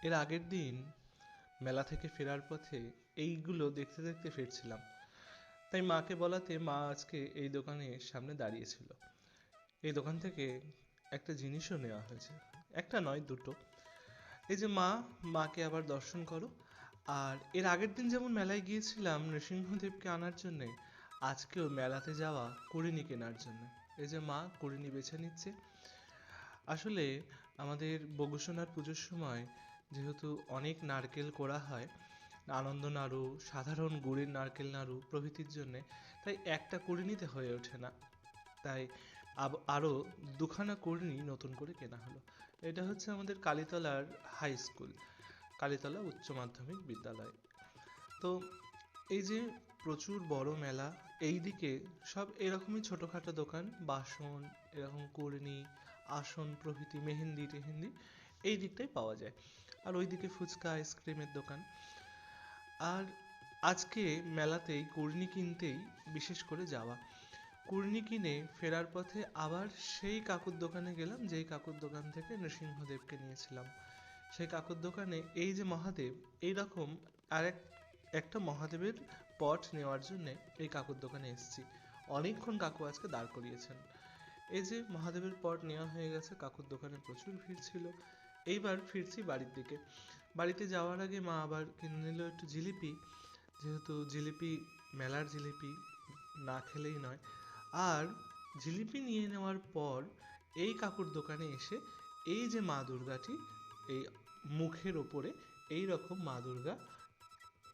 এর আগের দিন মেলা থেকে ফেরার পথে এইগুলো দেখতে দেখতে ফিরছিলাম। তাই মাকে বলাতে মা আজকে এই দোকানের সামনে দাঁড়িয়েছিল। এই দোকান থেকে একটা জিনিসও নেওয়া হয়েছে, একটা নয় দুটো। এই যে মা, মাকে আবার দর্শন করো। আর এর আগের দিন যেমন মেলায় গিয়েছিলাম নৃসিংহদেবকে আনার জন্যে, আজকেও মেলাতে যাওয়া করিনি কেনার জন্য। এই যে মা করিনি বেছে নিচ্ছে। আসলে আমাদের বগুসোনার পুজোর সময় যেহেতু অনেক নারকেল কোড়া হয়, আনন্দ নাড়ু, সাধারণ গুড়ের নারকেল নাড়ু প্রভৃতির জন্যে, তাই একটা করিনিতে হয়ে ওঠে না। তাই আরও দুখানা কর্নি নতুন করে কেনা হলো। এটা হচ্ছে আমাদের কালীতলার হাই স্কুল, কালীতলা উচ্চ মাধ্যমিক বিদ্যালয়। তো এই যে প্রচুর বড় মেলা, এই দিকে সব এরকমই ছোটোখাটো দোকান, বাসন, এরকম কর্নি, আসন প্রভৃতি, মেহেন্দি টেহেন্দি এই দিকটাই পাওয়া যায়। আর ওইদিকে ফুচকা আইসক্রিমের দোকান। আর আজকে মেলাতেই কর্নি কিনতেই বিশেষ করে যাওয়া। কর্নি কিনে ফেরার পথে আবার সেই কাকুর দোকানে গেলাম যেই কাকুর দোকান থেকে নৃসিংহদেবকে নিয়েছিলাম। সেই কাকুর দোকানে এই যে মহাদেব, এইরকম আরেক একটা মহাদেবের পট নেওয়ার জন্যে এই কাকুর দোকানে এসেছি। অনেকক্ষণ কাকু আজকে দাঁড় করিয়েছেন। এই যে মহাদেবের পট নেওয়া হয়ে গেছে, কাকুর দোকানে প্রচুর ভিড় ছিল। এইবার ফিরছি বাড়ির দিকে। বাড়িতে যাওয়ার আগে মা আবার কিনে নিল একটু জিলিপি, যেহেতু জিলিপি মেলার জিলিপি না খেলেই নয়। আর জিলিপি নিয়ে নেওয়ার পর এই কাকুর দোকানে এসে এই যে মা দুর্গাটি, এই মুখের ওপরে এই রকম মা দুর্গা